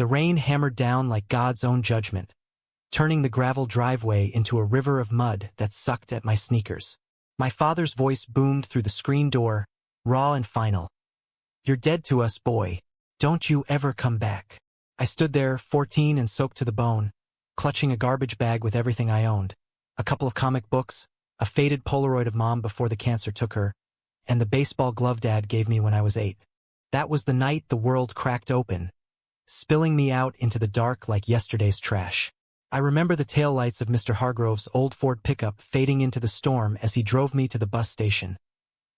The rain hammered down like God's own judgment, turning the gravel driveway into a river of mud that sucked at my sneakers. My father's voice boomed through the screen door, raw and final. "You're dead to us, boy. Don't you ever come back." I stood there, 14 and soaked to the bone, clutching a garbage bag with everything I owned. A couple of comic books, a faded Polaroid of Mom before the cancer took her, and the baseball glove Dad gave me when I was 8. That was the night the world cracked open, spilling me out into the dark like yesterday's trash. I remember the taillights of Mr. Hargrove's old Ford pickup fading into the storm as he drove me to the bus station,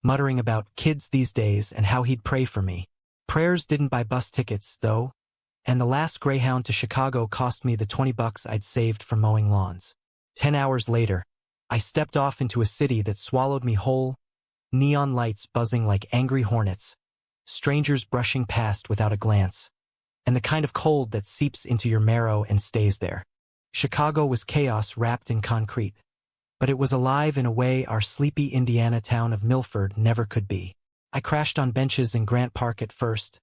muttering about kids these days and how he'd pray for me. Prayers didn't buy bus tickets, though, and the last Greyhound to Chicago cost me the $20 I'd saved from mowing lawns. 10 hours later, I stepped off into a city that swallowed me whole, neon lights buzzing like angry hornets, strangers brushing past without a glance, and the kind of cold that seeps into your marrow and stays there. Chicago was chaos wrapped in concrete, but it was alive in a way our sleepy Indiana town of Milford never could be. I crashed on benches in Grant Park at first,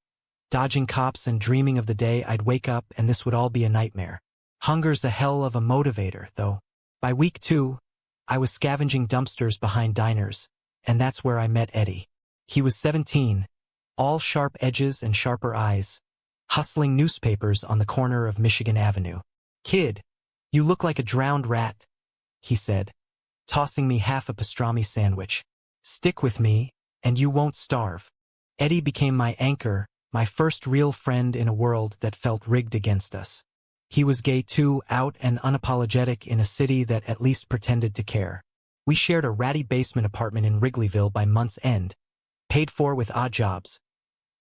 dodging cops and dreaming of the day I'd wake up and this would all be a nightmare. Hunger's a hell of a motivator, though. By week 2, I was scavenging dumpsters behind diners, and that's where I met Eddie. He was 17, all sharp edges and sharper eyes, hustling newspapers on the corner of Michigan Avenue. "Kid, you look like a drowned rat," he said, tossing me half a pastrami sandwich. "Stick with me, and you won't starve." Eddie became my anchor, my first real friend in a world that felt rigged against us. He was gay too, out and unapologetic in a city that at least pretended to care. We shared a ratty basement apartment in Wrigleyville by month's end, paid for with odd jobs,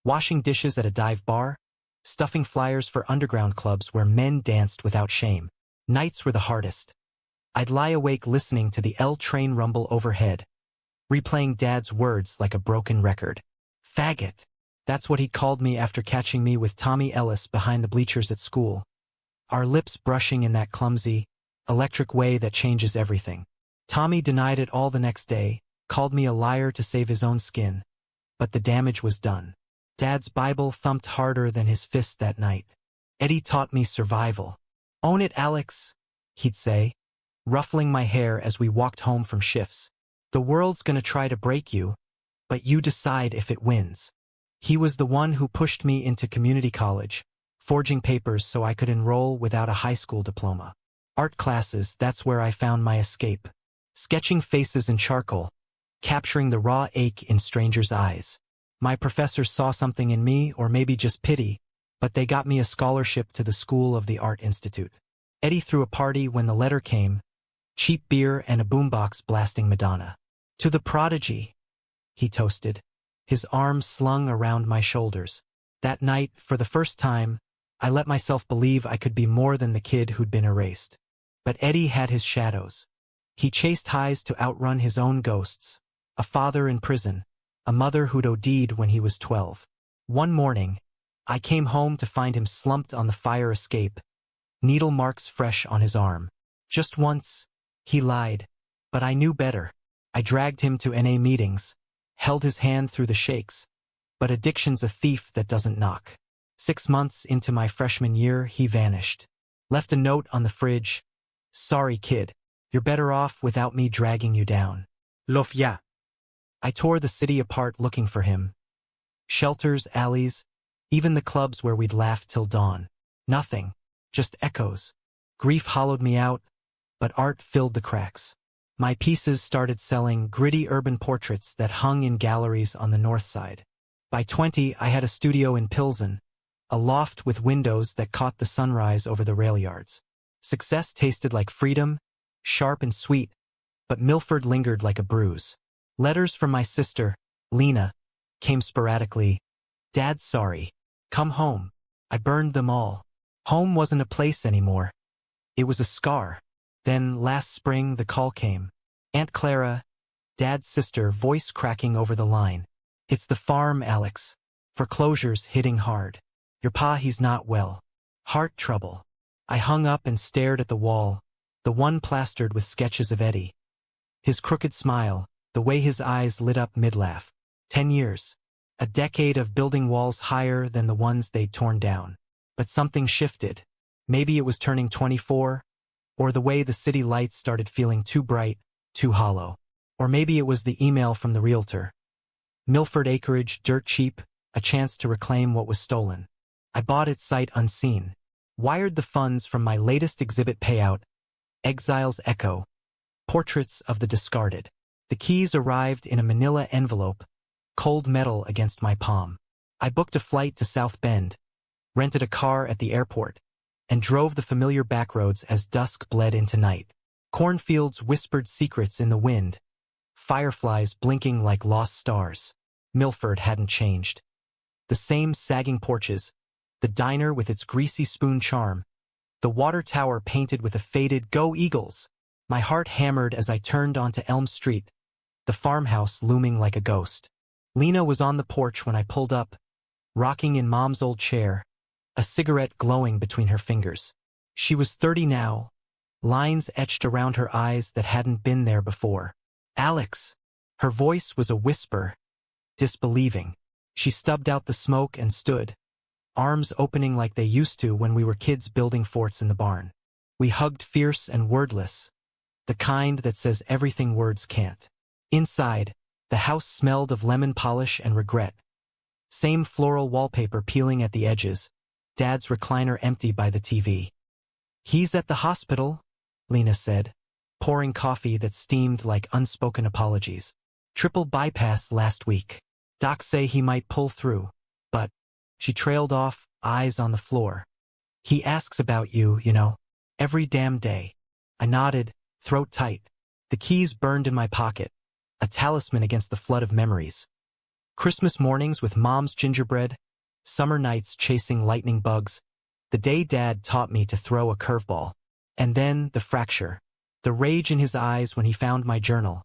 washing dishes at a dive bar, stuffing flyers for underground clubs where men danced without shame. Nights were the hardest. I'd lie awake listening to the L train rumble overhead, replaying Dad's words like a broken record. "Faggot." That's what he called me after catching me with Tommy Ellis behind the bleachers at school, our lips brushing in that clumsy, electric way that changes everything. Tommy denied it all the next day, called me a liar to save his own skin, but the damage was done. Dad's Bible thumped harder than his fist that night. Eddie taught me survival. "Own it, Alex," he'd say, ruffling my hair as we walked home from shifts. "The world's gonna try to break you, but you decide if it wins." He was the one who pushed me into community college, forging papers so I could enroll without a high school diploma. Art classes, that's where I found my escape. Sketching faces in charcoal, capturing the raw ache in strangers' eyes. My professors saw something in me, or maybe just pity, but they got me a scholarship to the School of the Art Institute. Eddie threw a party when the letter came, cheap beer and a boombox blasting Madonna. "To the prodigy," he toasted, his arms slung around my shoulders. That night, for the first time, I let myself believe I could be more than the kid who'd been erased. But Eddie had his shadows. He chased highs to outrun his own ghosts. A father in prison, a mother who'd OD'd when he was 12. One morning, I came home to find him slumped on the fire escape, needle marks fresh on his arm. Just once, he lied, but I knew better. I dragged him to NA meetings, held his hand through the shakes, but addiction's a thief that doesn't knock. 6 months into my freshman year, he vanished. Left a note on the fridge. "Sorry, kid. You're better off without me dragging you down. Love ya." I tore the city apart looking for him. Shelters, alleys, even the clubs where we'd laugh till dawn. Nothing, just echoes. Grief hollowed me out, but art filled the cracks. My pieces started selling, gritty urban portraits that hung in galleries on the north side. By 20, I had a studio in Pilsen, a loft with windows that caught the sunrise over the rail yards. Success tasted like freedom, sharp and sweet, but Milford lingered like a bruise. Letters from my sister, Lena, came sporadically. "Dad's sorry. Come home." I burned them all. Home wasn't a place anymore. It was a scar. Then, last spring, the call came. Aunt Clara, Dad's sister, voice cracking over the line. "It's the farm, Alex. Foreclosures hitting hard. Your pa, he's not well. Heart trouble." I hung up and stared at the wall, the one plastered with sketches of Eddie. His crooked smile, the way his eyes lit up mid-laugh. 10 years. A decade of building walls higher than the ones they'd torn down. But something shifted. Maybe it was turning 24, or the way the city lights started feeling too bright, too hollow. Or maybe it was the email from the realtor. Milford acreage, dirt cheap, a chance to reclaim what was stolen. I bought it sight unseen. Wired the funds from my latest exhibit payout, Exile's Echo, portraits of the discarded. The keys arrived in a manila envelope, cold metal against my palm. I booked a flight to South Bend, rented a car at the airport, and drove the familiar backroads as dusk bled into night. Cornfields whispered secrets in the wind, fireflies blinking like lost stars. Milford hadn't changed. The same sagging porches, the diner with its greasy spoon charm, the water tower painted with a faded "Go Eagles." My heart hammered as I turned onto Elm Street, the farmhouse looming like a ghost. Lena was on the porch when I pulled up, rocking in Mom's old chair, a cigarette glowing between her fingers. She was 30 now, lines etched around her eyes that hadn't been there before. "Alex." Her voice was a whisper, disbelieving. She stubbed out the smoke and stood, arms opening like they used to when we were kids building forts in the barn. We hugged fierce and wordless, the kind that says everything words can't. Inside, the house smelled of lemon polish and regret. Same floral wallpaper peeling at the edges, Dad's recliner empty by the TV. "He's at the hospital," Lena said, pouring coffee that steamed like unspoken apologies. "Triple bypass last week. Docs say he might pull through, but..." She trailed off, eyes on the floor. "He asks about you, you know, every damn day." I nodded, throat tight. The keys burned in my pocket, a talisman against the flood of memories. Christmas mornings with Mom's gingerbread, summer nights chasing lightning bugs, the day Dad taught me to throw a curveball. And then the fracture, the rage in his eyes when he found my journal,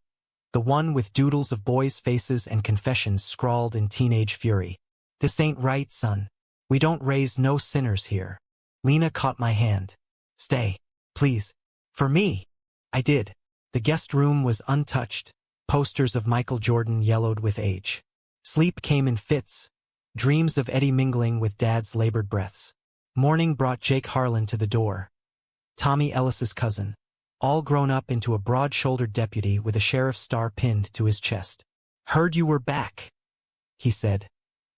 the one with doodles of boys' faces and confessions scrawled in teenage fury. "This ain't right, son. We don't raise no sinners here." Lena caught my hand. "Stay, please. For me." I did. The guest room was untouched, posters of Michael Jordan yellowed with age. Sleep came in fits, dreams of Eddie mingling with Dad's labored breaths. Morning brought Jake Harlan to the door, Tommy Ellis's cousin, all grown up into a broad-shouldered deputy with a sheriff's star pinned to his chest. "Heard you were back," he said,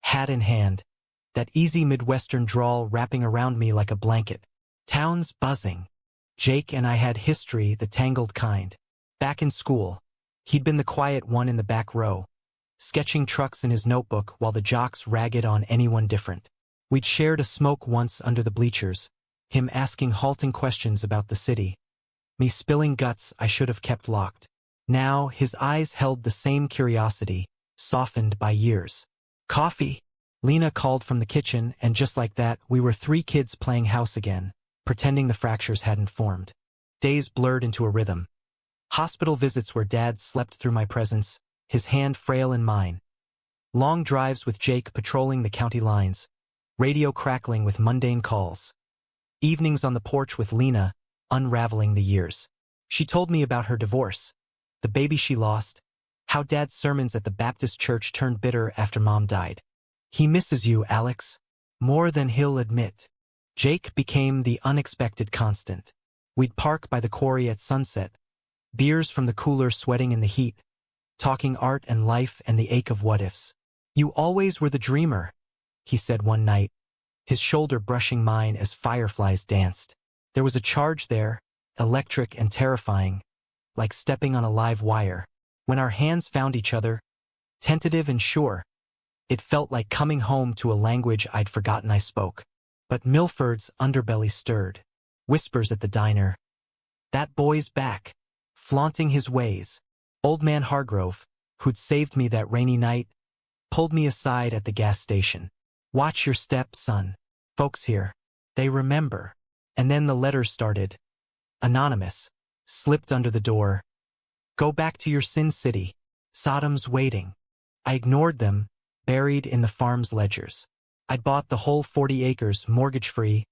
hat in hand, that easy Midwestern drawl wrapping around me like a blanket. Town's buzzing. Jake and I had history, the tangled kind. Back in school, he'd been the quiet one in the back row, sketching trucks in his notebook while the jocks ragged on anyone different. We'd shared a smoke once under the bleachers, him asking halting questions about the city, me spilling guts I should have kept locked. Now his eyes held the same curiosity, softened by years. "Coffee?" Lena called from the kitchen, and just like that, we were 3 kids playing house again, pretending the fractures hadn't formed. Days blurred into a rhythm. Hospital visits where Dad slept through my presence, his hand frail in mine. Long drives with Jake patrolling the county lines, radio crackling with mundane calls. Evenings on the porch with Lena, unraveling the years. She told me about her divorce, the baby she lost, how Dad's sermons at the Baptist church turned bitter after Mom died. "He misses you, Alex, more than he'll admit." Jake became the unexpected constant. We'd park by the quarry at sunset, beers from the cooler sweating in the heat, talking art and life and the ache of what-ifs. "You always were the dreamer," he said one night, his shoulder brushing mine as fireflies danced. There was a charge there, electric and terrifying, like stepping on a live wire. When our hands found each other, tentative and sure, it felt like coming home to a language I'd forgotten I spoke. But Milford's underbelly stirred. Whispers at the diner. "That boy's back, flaunting his ways." Old man Hargrove, who'd saved me that rainy night, pulled me aside at the gas station. "Watch your step, son. Folks here, they remember." And then the letters started. Anonymous, slipped under the door. "Go back to your sin city. Sodom's waiting." I ignored them, buried in the farm's ledgers. I'd bought the whole 40 acres mortgage-free,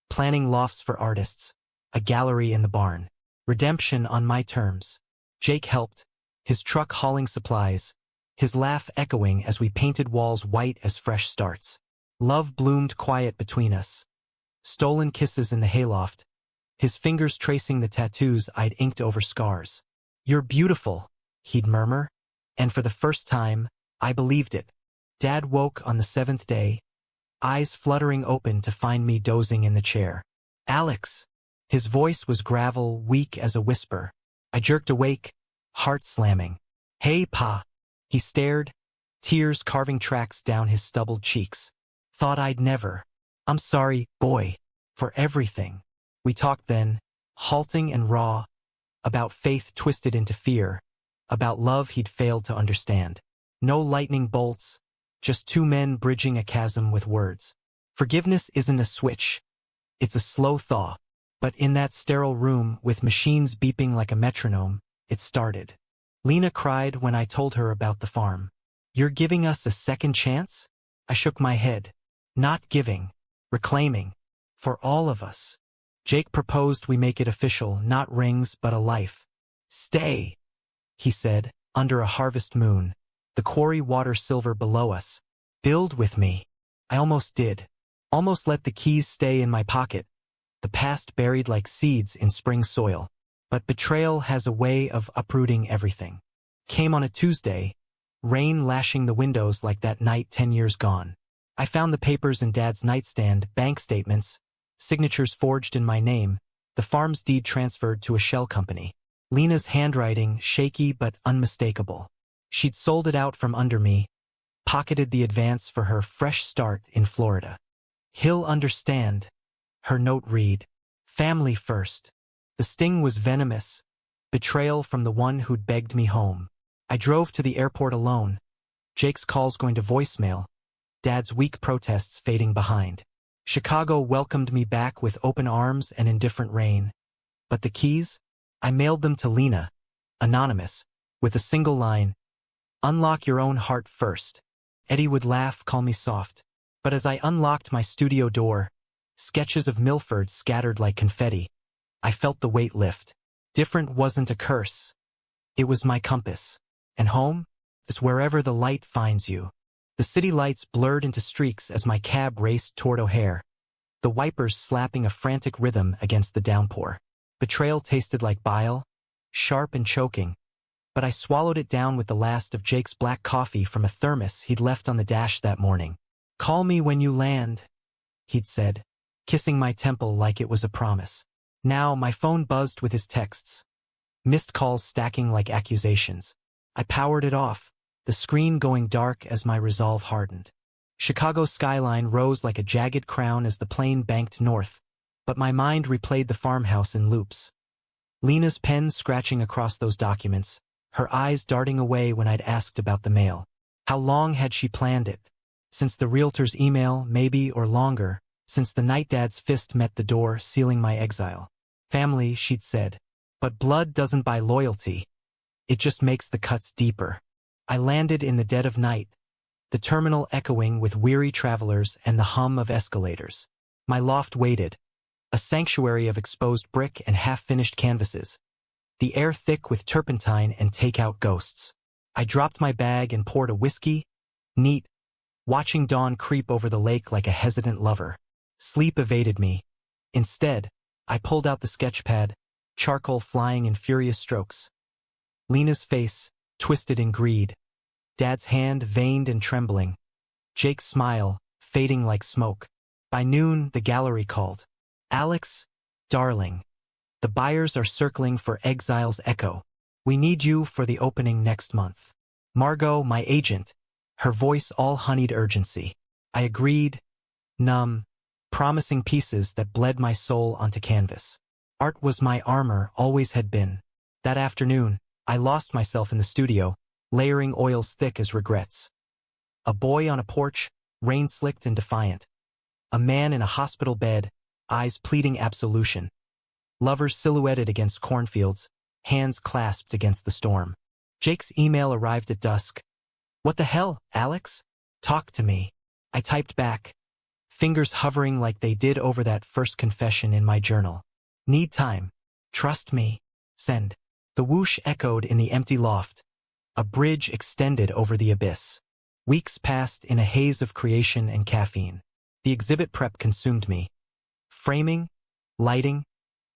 planning lofts for artists, a gallery in the barn. Redemption on my terms. Jake helped, his truck hauling supplies, his laugh echoing as we painted walls white as fresh starts. Love bloomed quiet between us, stolen kisses in the hayloft, his fingers tracing the tattoos I'd inked over scars. "You're beautiful," he'd murmur, and for the first time, I believed it. Dad woke on the 7th day, eyes fluttering open to find me dozing in the chair. "Alex!" His voice was gravel, weak as a whisper. I jerked awake, heart slamming. "Hey, Pa!" He stared, tears carving tracks down his stubbled cheeks. "Thought I'd never. I'm sorry, boy, for everything." We talked then, halting and raw, about faith twisted into fear, about love he'd failed to understand. No lightning bolts, just two men bridging a chasm with words. Forgiveness isn't a switch. It's a slow thaw. But in that sterile room, with machines beeping like a metronome, it started. Lena cried when I told her about the farm. "You're giving us a second chance?" I shook my head. "Not giving. Reclaiming. For all of us." Jake proposed we make it official, not rings but a life. "Stay," he said, under a harvest moon, the quarry water silver below us. "Build with me." I almost did. Almost let the keys stay in my pocket, the past buried like seeds in spring soil. But betrayal has a way of uprooting everything. Came on a Tuesday, rain lashing the windows like that night 10 years gone. I found the papers in Dad's nightstand, bank statements, signatures forged in my name, the farm's deed transferred to a shell company. Lena's handwriting, shaky but unmistakable. She'd sold it out from under me, pocketed the advance for her fresh start in Florida. "He'll understand." Her note read, "Family first." The sting was venomous, betrayal from the one who'd begged me home. I drove to the airport alone, Jake's calls going to voicemail, Dad's weak protests fading behind. Chicago welcomed me back with open arms and indifferent rain. But the keys? I mailed them to Lena, anonymous, with a single line, "Unlock your own heart first." Eddie would laugh, call me soft. But as I unlocked my studio door, sketches of Milford scattered like confetti, I felt the weight lift. Different wasn't a curse. It was my compass. And home is wherever the light finds you. The city lights blurred into streaks as my cab raced toward O'Hare, the wipers slapping a frantic rhythm against the downpour. Betrayal tasted like bile, sharp and choking, but I swallowed it down with the last of Jake's black coffee from a thermos he'd left on the dash that morning. "Call me when you land," he'd said, kissing my temple like it was a promise. Now my phone buzzed with his texts, missed calls stacking like accusations. I powered it off, the screen going dark as my resolve hardened. Chicago's skyline rose like a jagged crown as the plane banked north, but my mind replayed the farmhouse in loops. Lena's pen scratching across those documents, her eyes darting away when I'd asked about the mail. How long had she planned it? Since the realtor's email, maybe, or longer, since the night Dad's fist met the door, sealing my exile. "Family," she'd said. "But blood doesn't buy loyalty. It just makes the cuts deeper." I landed in the dead of night, the terminal echoing with weary travelers and the hum of escalators. My loft waited, a sanctuary of exposed brick and half-finished canvases, the air thick with turpentine and take-out ghosts. I dropped my bag and poured a whiskey, neat, watching dawn creep over the lake like a hesitant lover. Sleep evaded me. Instead, I pulled out the sketchpad, charcoal flying in furious strokes. Lena's face, twisted in greed. Dad's hand veined and trembling. Jake's smile, fading like smoke. By noon, the gallery called. "Alex, darling, the buyers are circling for Exile's Echo. We need you for the opening next month." Margot, my agent, her voice all honeyed urgency. I agreed, numb, promising pieces that bled my soul onto canvas. Art was my armor, always had been. That afternoon, I lost myself in the studio, layering oils thick as regrets. A boy on a porch, rain-slicked and defiant. A man in a hospital bed, eyes pleading absolution. Lovers silhouetted against cornfields, hands clasped against the storm. Jake's email arrived at dusk. "What the hell, Alex? Talk to me." I typed back, fingers hovering like they did over that first confession in my journal. "Need time. Trust me. Send." The whoosh echoed in the empty loft. A bridge extended over the abyss. Weeks passed in a haze of creation and caffeine. The exhibit prep consumed me. Framing, lighting,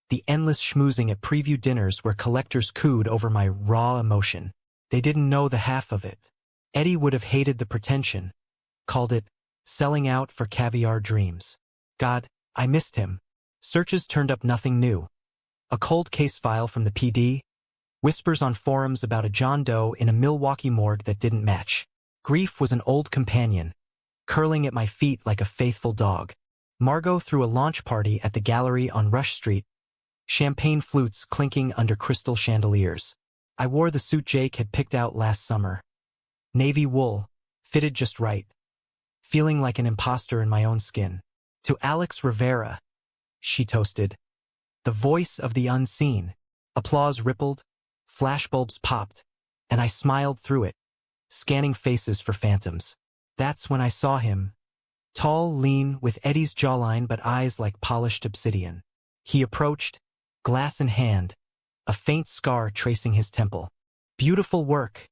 the endless schmoozing at preview dinners where collectors cooed over my raw emotion. They didn't know the half of it. Eddie would have hated the pretension, called it selling out for caviar dreams. God, I missed him. Searches turned up nothing new. A cold case file from the PD, whispers on forums about a John Doe in a Milwaukee morgue that didn't match. Grief was an old companion, curling at my feet like a faithful dog. Margot threw a launch party at the gallery on Rush Street, champagne flutes clinking under crystal chandeliers. I wore the suit Jake had picked out last summer. Navy wool, fitted just right, feeling like an imposter in my own skin. To Alex Rivera, she toasted, the voice of the unseen. Applause rippled, flashbulbs popped, and I smiled through it, scanning faces for phantoms. That's when I saw him. Tall, lean, with Eddie's jawline but eyes like polished obsidian. He approached, glass in hand, a faint scar tracing his temple. Beautiful work,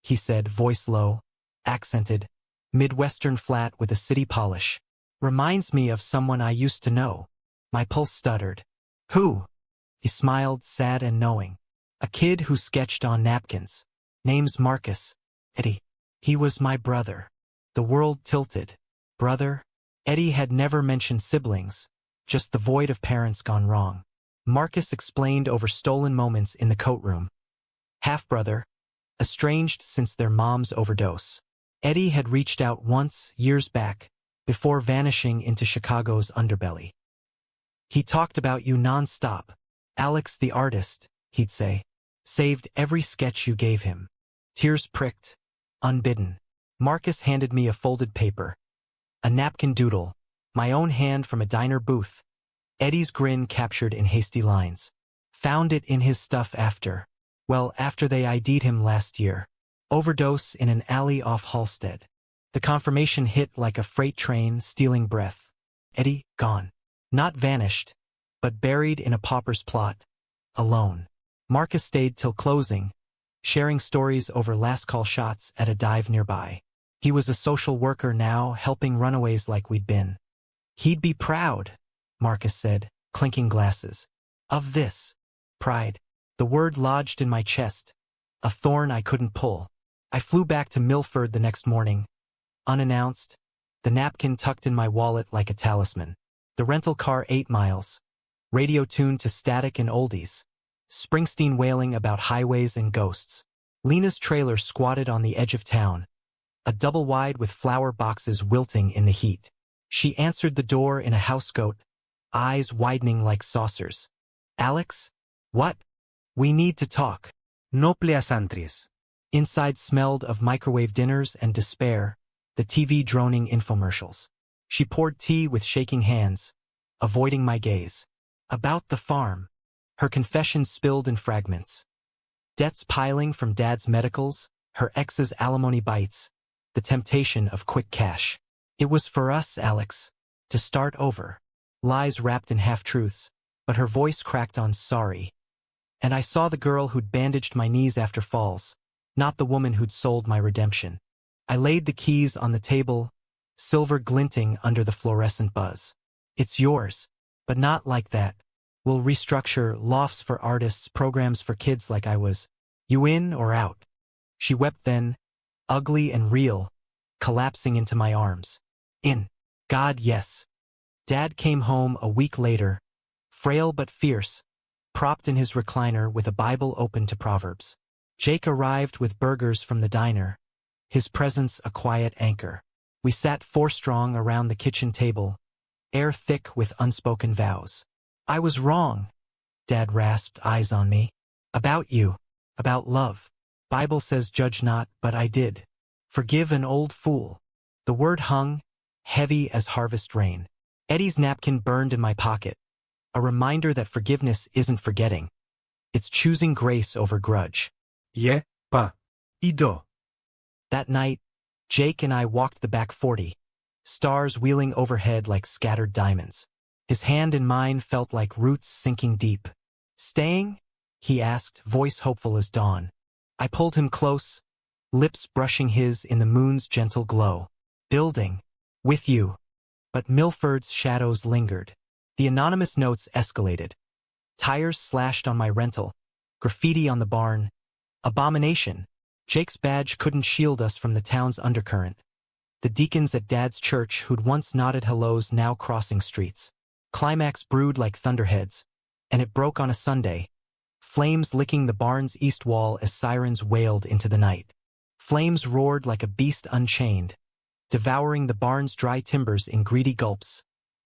he said, voice low, accented, Midwestern flat with a city polish. Reminds me of someone I used to know. My pulse stuttered. Who? He smiled, sad and knowing. A kid who sketched on napkins. Name's Marcus. Eddie. He was my brother. The world tilted. Brother? Eddie had never mentioned siblings, just the void of parents gone wrong. Marcus explained over stolen moments in the coat room. Half-brother, estranged since their mom's overdose. Eddie had reached out once, years back, before vanishing into Chicago's underbelly. He talked about you non-stop. Alex the artist, he'd say, saved every sketch you gave him. Tears pricked, unbidden. Marcus handed me a folded paper. A napkin doodle, my own hand from a diner booth. Eddie's grin captured in hasty lines. Found it in his stuff after they ID'd him last year. Overdose in an alley off Halstead. The confirmation hit like a freight train stealing breath. Eddie, gone. Not vanished, but buried in a pauper's plot. Alone. Marcus stayed till closing, sharing stories over last call shots at a dive nearby. He was a social worker now, helping runaways like we'd been. He'd be proud, Marcus said, clinking glasses. Of this. Pride. The word lodged in my chest, a thorn I couldn't pull. I flew back to Milford the next morning, unannounced, the napkin tucked in my wallet like a talisman. The rental car 8 miles, radio tuned to static and oldies, Springsteen wailing about highways and ghosts. Lena's trailer squatted on the edge of town, a double wide with flower boxes wilting in the heat. She answered the door in a housecoat, eyes widening like saucers. Alex? What? We need to talk. No pleasantries. Inside smelled of microwave dinners and despair, the TV droning infomercials. She poured tea with shaking hands, avoiding my gaze. About the farm. Her confession spilled in fragments. Debts piling from Dad's medicals, her ex's alimony bites, the temptation of quick cash. It was for us, Alex, to start over. Lies wrapped in half-truths, but her voice cracked on sorry. And I saw the girl who'd bandaged my knees after falls, not the woman who'd sold my redemption. I laid the keys on the table, silver glinting under the fluorescent buzz. It's yours, but not like that. We'll restructure lofts for artists, programs for kids like I was. You in or out? She wept then, ugly and real, collapsing into my arms. In. God, yes. Dad came home a week later, frail but fierce, propped in his recliner with a Bible open to Proverbs. Jake arrived with burgers from the diner, his presence a quiet anchor. We sat 4 strong around the kitchen table, air thick with unspoken vows. I was wrong, Dad rasped, eyes on me. About you, about love. Bible says judge not, but I did. Forgive an old fool. The word hung, heavy as harvest rain. Eddie's napkin burned in my pocket, a reminder that forgiveness isn't forgetting. It's choosing grace over grudge. Yeah, pa. Ido. That night, Jake and I walked the back 40, stars wheeling overhead like scattered diamonds. His hand in mine felt like roots sinking deep. Staying? He asked, voice hopeful as dawn. I pulled him close, lips brushing his in the moon's gentle glow. Building. With you. But Milford's shadows lingered. The anonymous notes escalated. Tires slashed on my rental. Graffiti on the barn. Abomination. Jake's badge couldn't shield us from the town's undercurrent. The deacons at Dad's church who'd once nodded hellos now crossing streets. Climax brewed like thunderheads, and it broke on a Sunday. Flames licking the barn's east wall as sirens wailed into the night. Flames roared like a beast unchained, devouring the barn's dry timbers in greedy gulps,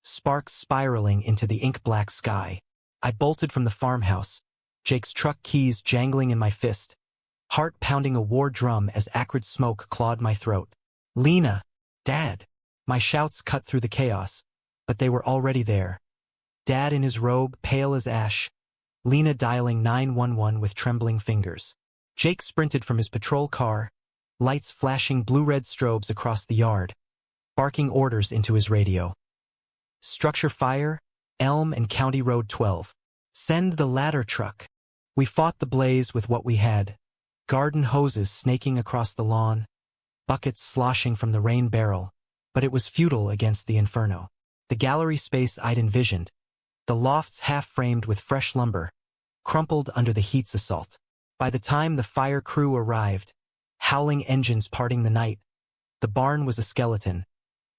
sparks spiraling into the ink-black sky. I bolted from the farmhouse, Jake's truck keys jangling in my fist, heart pounding a war drum as acrid smoke clawed my throat. Lena! Dad! My shouts cut through the chaos, but they were already there. Dad in his robe, pale as ash, Lena dialing 911 with trembling fingers. Jake sprinted from his patrol car, lights flashing blue-red strobes across the yard, barking orders into his radio. Structure fire, Elm and County Road 12. Send the ladder truck. We fought the blaze with what we had. Garden hoses snaking across the lawn, buckets sloshing from the rain barrel, but it was futile against the inferno. The gallery space I'd envisioned, the lofts half-framed with fresh lumber, crumpled under the heat's assault. By the time the fire crew arrived, howling engines parting the night, the barn was a skeleton,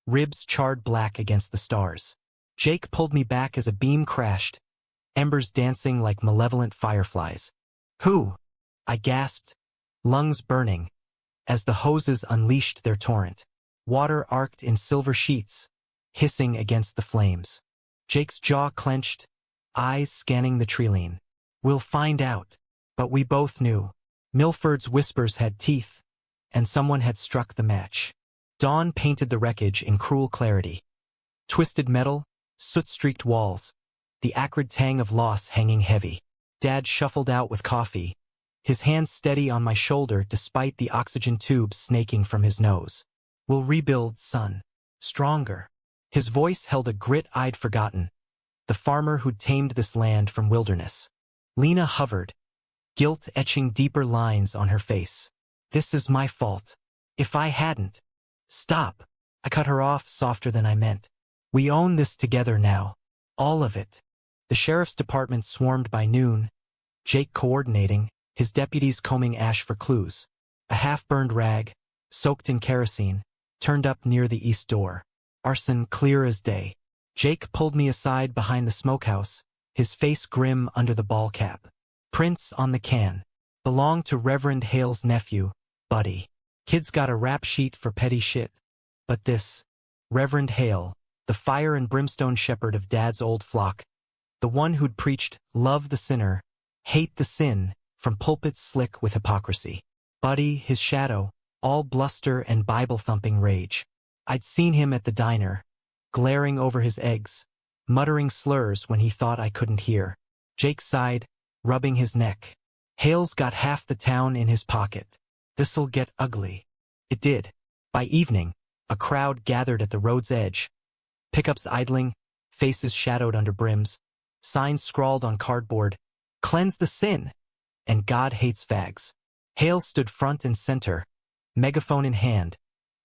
ribs charred black against the stars. Jake pulled me back as a beam crashed, embers dancing like malevolent fireflies. Who? I gasped, lungs burning, as the hoses unleashed their torrent. Water arced in silver sheets, hissing against the flames. Jake's jaw clenched, eyes scanning the treeline. We'll find out. But we both knew. Milford's whispers had teeth, and someone had struck the match. Dawn painted the wreckage in cruel clarity. Twisted metal, soot-streaked walls, the acrid tang of loss hanging heavy. Dad shuffled out with coffee, his hands steady on my shoulder despite the oxygen tubes snaking from his nose. We'll rebuild, son. Stronger. His voice held a grit I'd forgotten, the farmer who'd tamed this land from wilderness. Lena hovered, guilt etching deeper lines on her face. This is my fault. If I hadn't. Stop. I cut her off softer than I meant. We own this together now. All of it. The sheriff's department swarmed by noon, Jake coordinating, his deputies combing ash for clues. A half-burned rag, soaked in kerosene, turned up near the east door. Arson clear as day. Jake pulled me aside behind the smokehouse, his face grim under the ball cap. Prints on the can. Belonged to Reverend Hale's nephew, Buddy. Kid's got a rap sheet for petty shit. But this, Reverend Hale, the fire and brimstone shepherd of Dad's old flock, the one who'd preached, love the sinner, hate the sin, from pulpits slick with hypocrisy. Buddy, his shadow, all bluster and Bible-thumping rage. I'd seen him at the diner, glaring over his eggs, muttering slurs when he thought I couldn't hear. Jake sighed, rubbing his neck. Hale's got half the town in his pocket. This'll get ugly. It did. By evening, a crowd gathered at the road's edge. Pickups idling, faces shadowed under brims, signs scrawled on cardboard, "Cleanse the sin," and "God hates fags." Hale stood front and center, megaphone in hand,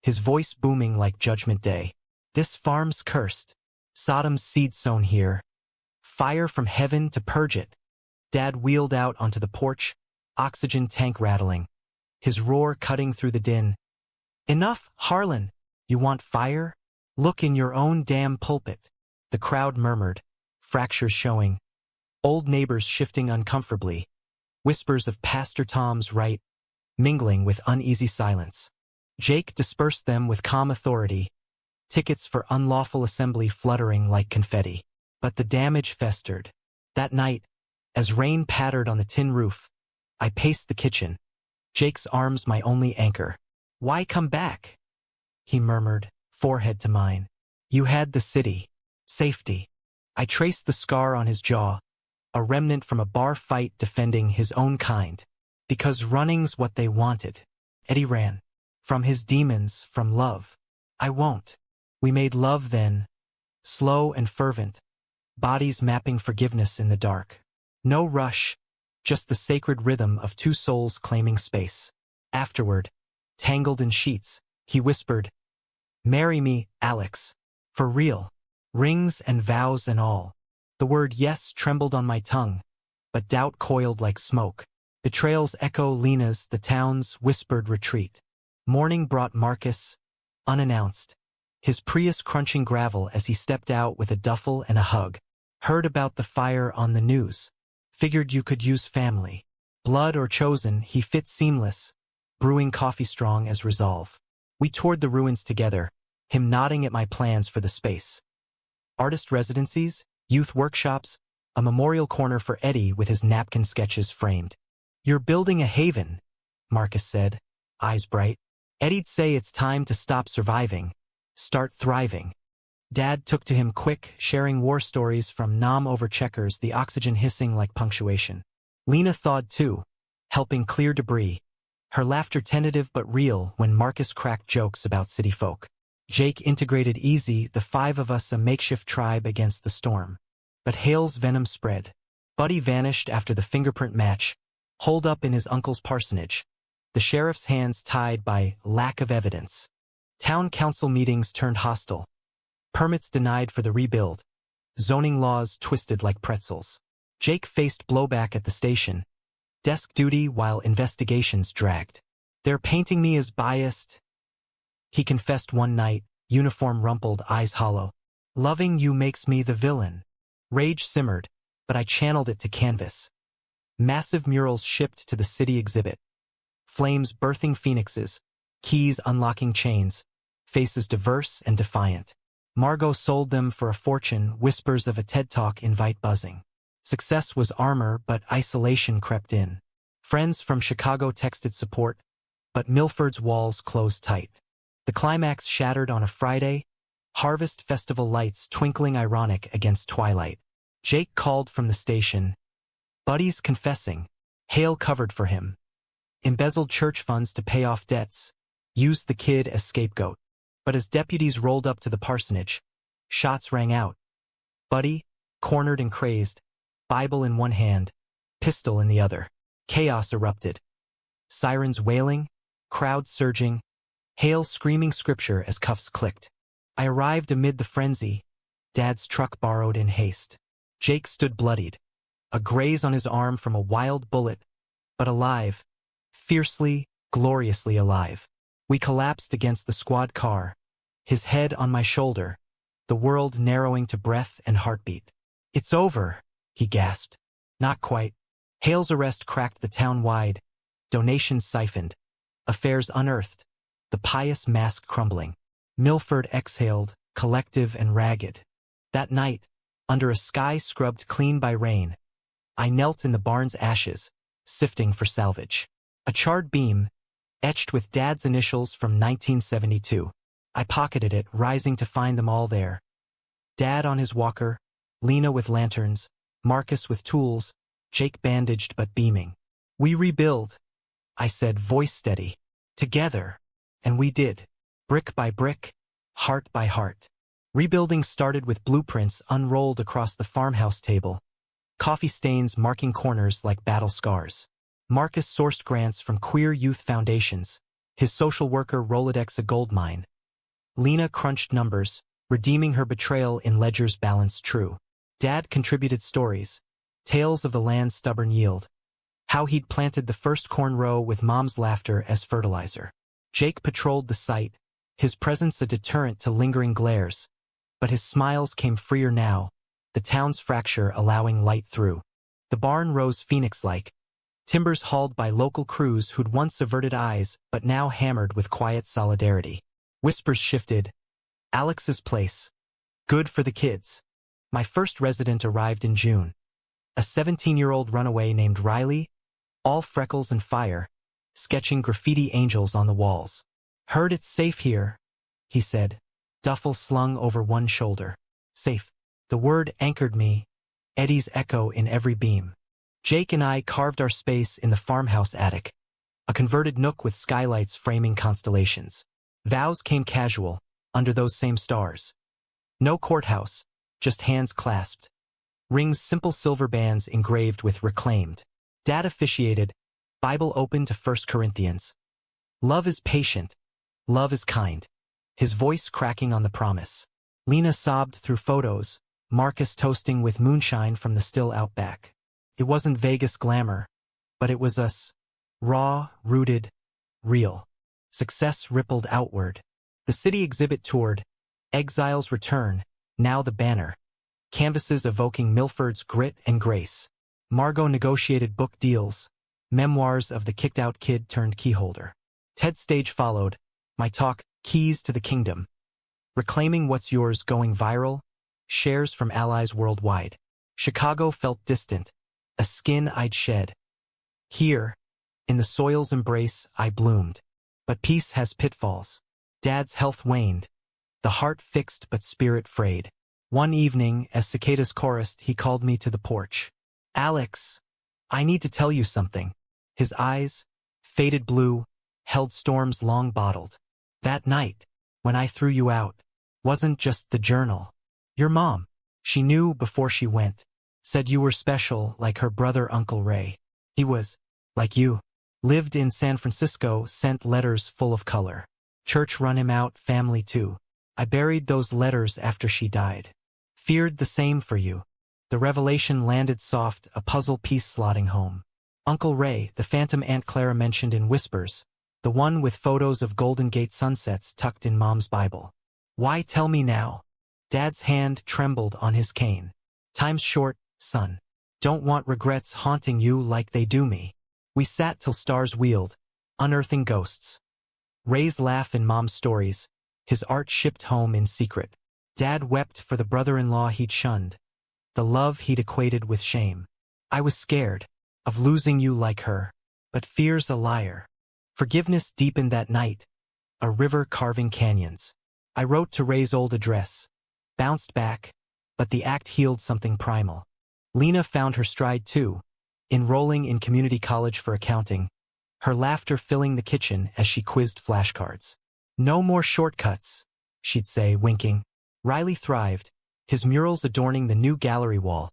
his voice booming like Judgment Day. This farm's cursed. Sodom's seed sown here. Fire from heaven to purge it. Dad wheeled out onto the porch, oxygen tank rattling, his roar cutting through the din. Enough, Harlan. You want fire? Look in your own damn pulpit. The crowd murmured, fractures showing. Old neighbors shifting uncomfortably. Whispers of Pastor Tom's right, mingling with uneasy silence. Jake dispersed them with calm authority, tickets for unlawful assembly fluttering like confetti. But the damage festered. That night, as rain pattered on the tin roof, I paced the kitchen, Jake's arms my only anchor. Why come back? He murmured, forehead to mine. You had the city. Safety. I traced the scar on his jaw, a remnant from a bar fight defending his own kind. Because running's what they wanted. Eddie ran. From his demons, from love. I won't. We made love then, slow and fervent, bodies mapping forgiveness in the dark. No rush, just the sacred rhythm of two souls claiming space. Afterward, tangled in sheets, he whispered, "Marry me, Alex. For real. Rings and vows and all." The word yes trembled on my tongue, but doubt coiled like smoke. Betrayal's echo, Lena's, the town's whispered retreat. Morning brought Marcus, unannounced, his Prius crunching gravel as he stepped out with a duffel and a hug. Heard about the fire on the news. Figured you could use family. Blood or chosen, he fit seamless, brewing coffee strong as resolve. We toured the ruins together, him nodding at my plans for the space. Artist residencies, youth workshops, a memorial corner for Eddie with his napkin sketches framed. You're building a haven, Marcus said, eyes bright. Eddie'd say it's time to stop surviving, start thriving. Dad took to him quick, sharing war stories from Nam over checkers, the oxygen hissing like punctuation. Lena thawed too, helping clear debris, her laughter tentative but real when Marcus cracked jokes about city folk. Jake integrated easy, the five of us a makeshift tribe against the storm. But Hale's venom spread. Buddy vanished after the fingerprint match, holed up in his uncle's parsonage, the sheriff's hands tied by lack of evidence. Town council meetings turned hostile. Permits denied for the rebuild. Zoning laws twisted like pretzels. Jake faced blowback at the station. Desk duty while investigations dragged. They're painting me as biased, he confessed one night, uniform rumpled, eyes hollow. Loving you makes me the villain. Rage simmered, but I channeled it to canvas. Massive murals shipped to the city exhibit. Flames birthing phoenixes, keys unlocking chains, faces diverse and defiant. Margot sold them for a fortune, whispers of a TED Talk invite buzzing. Success was armor, but isolation crept in. Friends from Chicago texted support, but Milford's walls closed tight. The climax shattered on a Friday, Harvest Festival lights twinkling ironic against twilight. Jake called from the station. Buddy's confessing. Hale covered for him. Embezzled church funds to pay off debts. Used the kid as scapegoat. But as deputies rolled up to the parsonage, shots rang out. Buddy, cornered and crazed, Bible in one hand, pistol in the other. Chaos erupted. Sirens wailing, crowd surging, Hale screaming scripture as cuffs clicked. I arrived amid the frenzy, Dad's truck borrowed in haste. Jake stood bloodied, a graze on his arm from a wild bullet, but alive, fiercely, gloriously alive. We collapsed against the squad car, his head on my shoulder, the world narrowing to breath and heartbeat. It's over, he gasped. Not quite. Hale's arrest cracked the town wide, donations siphoned, affairs unearthed, the pious mask crumbling. Milford exhaled, collective and ragged. That night, under a sky scrubbed clean by rain, I knelt in the barn's ashes, sifting for salvage. A charred beam, etched with Dad's initials from 1972. I pocketed it, rising to find them all there. Dad on his walker, Lena with lanterns, Marcus with tools, Jake bandaged but beaming. We rebuild, I said, voice steady. Together. And we did. Brick by brick, heart by heart. Rebuilding started with blueprints unrolled across the farmhouse table, coffee stains marking corners like battle scars. Marcus sourced grants from queer youth foundations, his social worker Rolodex a goldmine. Lena crunched numbers, redeeming her betrayal in ledgers balanced true. Dad contributed stories, tales of the land's stubborn yield, how he'd planted the first corn row with Mom's laughter as fertilizer. Jake patrolled the site, his presence a deterrent to lingering glares, but his smiles came freer now, the town's fracture allowing light through. The barn rose phoenix-like, timbers hauled by local crews who'd once averted eyes but now hammered with quiet solidarity. Whispers shifted. Alex's place. Good for the kids. My first resident arrived in June. A 17-year-old runaway named Riley, all freckles and fire, sketching graffiti angels on the walls. Heard it's safe here, he said, duffel slung over one shoulder. Safe. The word anchored me, Eddie's echo in every beam. Jake and I carved our space in the farmhouse attic, a converted nook with skylights framing constellations. Vows came casual, under those same stars. No courthouse, just hands clasped. Rings simple silver bands engraved with reclaimed. Dad officiated, Bible open to 1 Corinthians. Love is patient. Love is kind. His voice cracking on the promise. Lena sobbed through photos, Marcus toasting with moonshine from the still outback. It wasn't Vegas glamour, but it was us. Raw, rooted, real. Success rippled outward. The city exhibit toured. Exile's Return, now the banner. Canvases evoking Milford's grit and grace. Margot negotiated book deals. Memoirs of the kicked-out kid turned keyholder. TED stage followed. My talk, Keys to the Kingdom. Reclaiming What's Yours going viral. Shares from allies worldwide. Chicago felt distant. A skin I'd shed. Here, in the soil's embrace, I bloomed. But peace has pitfalls. Dad's health waned. The heart fixed but spirit frayed. One evening, as cicadas chorused, he called me to the porch. Alex, I need to tell you something. His eyes, faded blue, held storms long bottled. That night, when I threw you out, wasn't just the journal. Your mom, she knew before she went, said you were special like her brother Uncle Ray. He was, like you, lived in San Francisco, sent letters full of color. Church run him out, family too. I buried those letters after she died. Feared the same for you. The revelation landed soft, a puzzle piece slotting home. Uncle Ray, the phantom Aunt Clara mentioned in whispers, the one with photos of Golden Gate sunsets tucked in Mom's Bible. Why tell me now? Dad's hand trembled on his cane. Time's short, son. Don't want regrets haunting you like they do me. We sat till stars wheeled, unearthing ghosts. Ray's laugh in Mom's stories, his art shipped home in secret. Dad wept for the brother-in-law he'd shunned, the love he'd equated with shame. I was scared of losing you like her, but fear's a liar. Forgiveness deepened that night, a river carving canyons. I wrote to Ray's old address, bounced back, but the act healed something primal. Lena found her stride too, enrolling in community college for accounting, her laughter filling the kitchen as she quizzed flashcards. No more shortcuts, she'd say, winking. Riley thrived, his murals adorning the new gallery wall,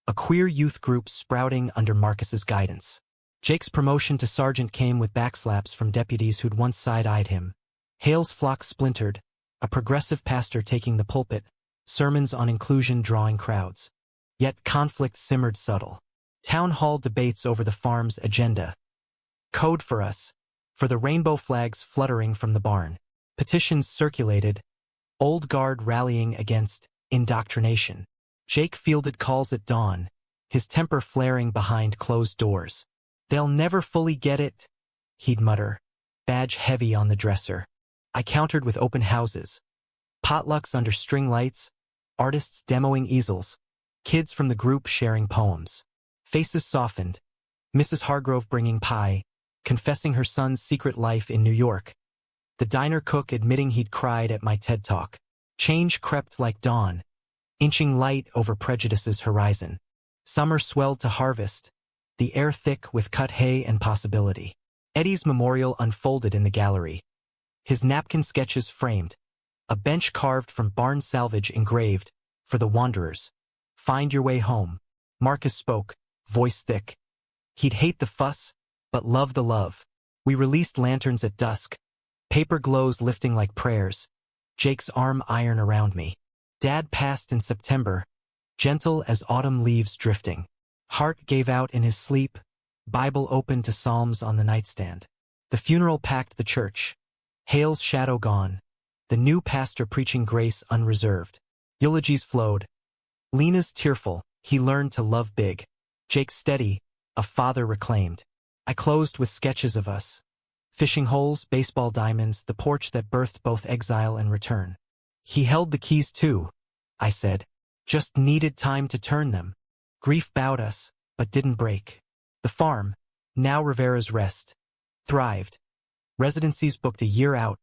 a queer youth group sprouting under Marcus's guidance. Jake's promotion to sergeant came with backslaps from deputies who'd once side-eyed him. Hale's flock splintered, a progressive pastor taking the pulpit, sermons on inclusion drawing crowds. Yet conflict simmered subtle. Town hall debates over the farm's agenda. Code for us, for the rainbow flags fluttering from the barn. Petitions circulated, old guard rallying against indoctrination. Jake fielded calls at dawn, his temper flaring behind closed doors. They'll never fully get it, he'd mutter, badge heavy on the dresser. I countered with open houses, potlucks under string lights, artists demoing easels, kids from the group sharing poems. Faces softened, Mrs. Hargrove bringing pie, confessing her son's secret life in New York. The diner cook admitting he'd cried at my TED Talk. Change crept like dawn, inching light over prejudice's horizon. Summer swelled to harvest, the air thick with cut hay and possibility. Eddie's memorial unfolded in the gallery. His napkin sketches framed, a bench carved from barn salvage engraved, for the wanderers. Find your way home. Marcus spoke, voice thick. He'd hate the fuss, but love the love. We released lanterns at dusk, paper glows lifting like prayers, Jake's arm iron around me. Dad passed in September, gentle as autumn leaves drifting. Heart gave out in his sleep, Bible open to Psalms on the nightstand. The funeral packed the church. Hale's shadow gone, the new pastor preaching grace unreserved. Eulogies flowed. Lena's tearful, he learned to love big. Jake steady, a father reclaimed. I closed with sketches of us. Fishing holes, baseball diamonds, the porch that birthed both exile and return. He held the keys too, I said. Just needed time to turn them. Grief bowed us, but didn't break. The farm, now Rivera's Rest, thrived. Residencies booked a year out.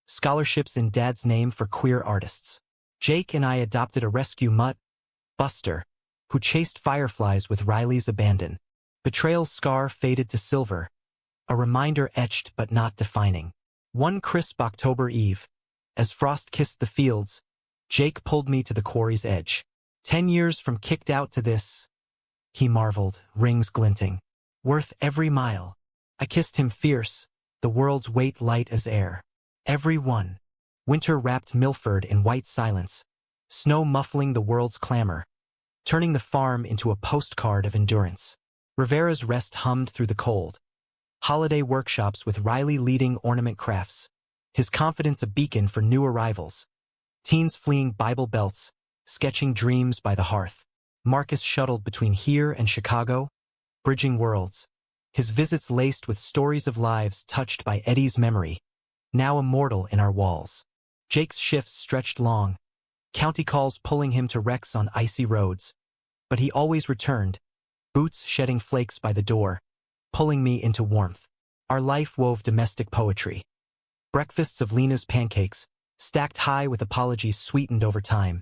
Scholarships in Dad's name for queer artists. Jake and I adopted a rescue mutt, Buster, who chased fireflies with Riley's abandon. Betrayal's scar faded to silver, a reminder etched but not defining. One crisp October eve, as frost kissed the fields, Jake pulled me to the quarry's edge. 10 years from kicked out to this, he marveled, rings glinting. Worth every mile. I kissed him fierce, the world's weight light as air. Every one. Winter wrapped Milford in white silence. snow muffling the world's clamor, turning the farm into a postcard of endurance. Rivera's rest hummed through the cold. Holiday workshops with Riley leading ornament crafts, his confidence a beacon for new arrivals. Teens fleeing Bible belts, sketching dreams by the hearth. Marcus shuttled between here and Chicago, bridging worlds. His visits laced with stories of lives touched by Eddie's memory, now immortal in our walls. Jake's shifts stretched long, county calls pulling him to wrecks on icy roads. But he always returned, boots shedding flakes by the door, pulling me into warmth. Our life wove domestic poetry. Breakfasts of Lena's pancakes, stacked high with apologies sweetened over time.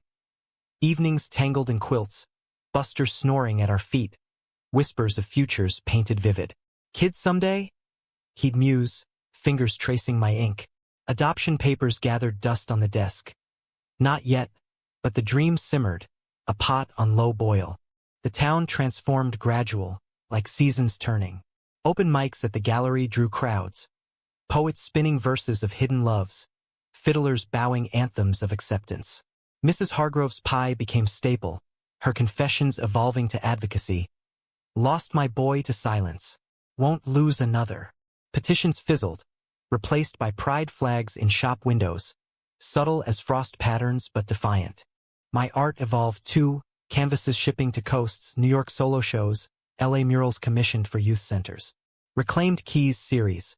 Evenings tangled in quilts, Buster snoring at our feet, whispers of futures painted vivid. Kids someday? He'd muse, fingers tracing my ink. Adoption papers gathered dust on the desk. Not yet, but the dream simmered, a pot on low boil. The town transformed gradual, like seasons turning. Open mics at the gallery drew crowds. Poets spinning verses of hidden loves. Fiddlers bowing anthems of acceptance. Mrs. Hargrove's pie became staple, her confessions evolving to advocacy. Lost my boy to silence. Won't lose another. Petitions fizzled, replaced by pride flags in shop windows, subtle as frost patterns but defiant. My art evolved too, canvases shipping to coasts, New York solo shows, LA murals commissioned for youth centers. Reclaimed Keys series.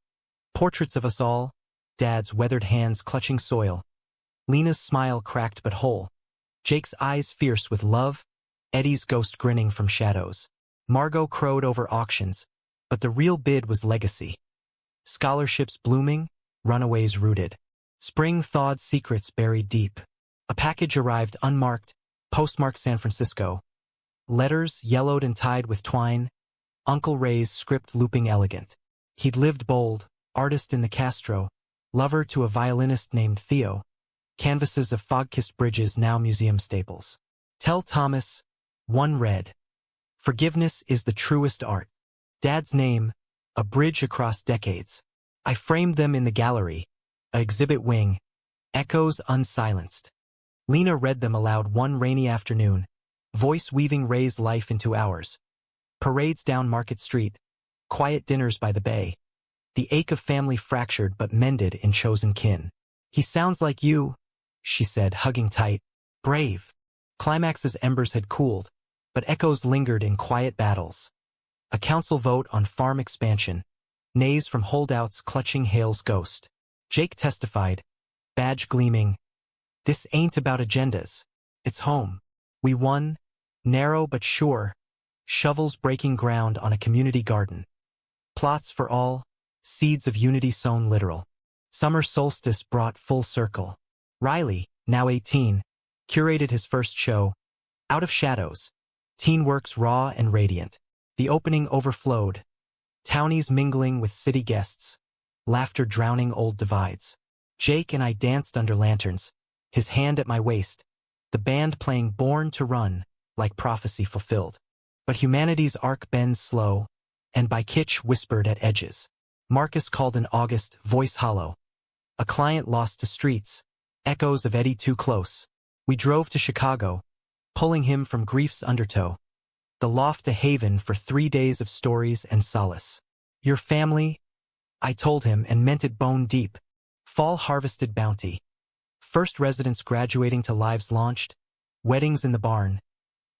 Portraits of us all, Dad's weathered hands clutching soil. Lena's smile cracked but whole. Jake's eyes fierce with love, Eddie's ghost grinning from shadows. Margot crowed over auctions, but the real bid was legacy. Scholarships blooming, runaways rooted. Spring thawed secrets buried deep. A package arrived unmarked, postmarked San Francisco. Letters yellowed and tied with twine, Uncle Ray's script looping elegant. He'd lived bold, artist in the Castro, lover to a violinist named Theo. Canvases of fog-kissed bridges now museum staples. Tell Thomas, one read. Forgiveness is the truest art. Dad's name, a bridge across decades. I framed them in the gallery, a exhibit wing, echoes unsilenced. Lena read them aloud one rainy afternoon, voice weaving Ray's life into ours. Parades down Market Street, quiet dinners by the bay. The ache of family fractured but mended in chosen kin. He sounds like you, she said, hugging tight. Brave. Climax's embers had cooled, but echoes lingered in quiet battles. A council vote on farm expansion, nays from holdouts clutching Hale's ghost. Jake testified, badge gleaming. This ain't about agendas. It's home. We won, narrow but sure, shovels breaking ground on a community garden. Plots for all, seeds of unity sown literal. Summer solstice brought full circle. Riley, now 18, curated his first show, Out of Shadows. Teen works raw and radiant. The opening overflowed, townies mingling with city guests, laughter drowning old divides. Jake and I danced under lanterns, his hand at my waist, the band playing Born to Run, like prophecy fulfilled. But humanity's arc bends slow, and by kitsch whispered at edges. Marcus called in August, voice hollow. A client lost to streets, echoes of Eddie too close. We drove to Chicago, pulling him from grief's undertow. The loft a haven for 3 days of stories and solace. Your family, I told him and meant it bone deep. Fall harvested bounty. First residents graduating to lives launched, weddings in the barn,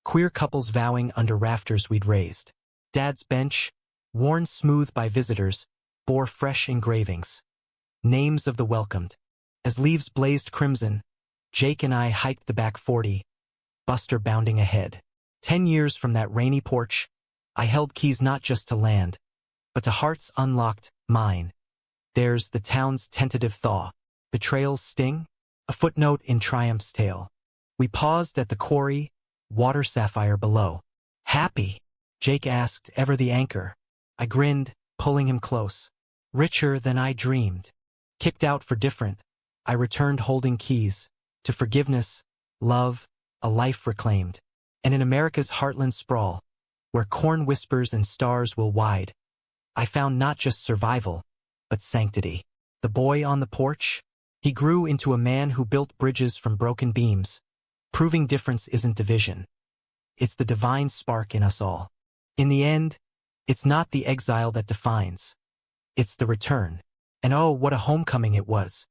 queer couples vowing under rafters we'd raised. Dad's bench, worn smooth by visitors, bore fresh engravings. Names of the welcomed. As leaves blazed crimson, Jake and I hiked the back 40, Buster bounding ahead. 10 years from that rainy porch, I held keys not just to land, but to hearts unlocked, mine. There's the town's tentative thaw. Betrayal's sting? A footnote in Triumph's tale. We paused at the quarry, water sapphire below. Happy? Jake asked, ever the anchor. I grinned, pulling him close. Richer than I dreamed. Kicked out for different, I returned holding keys. To forgiveness, love, a life reclaimed. And in America's heartland sprawl, where corn whispers and stars will wide, I found not just survival, but sanctity. The boy on the porch? He grew into a man who built bridges from broken beams, Proving difference isn't division. It's the divine spark in us all. In the end, it's not the exile that defines. It's the return. And oh, what a homecoming it was.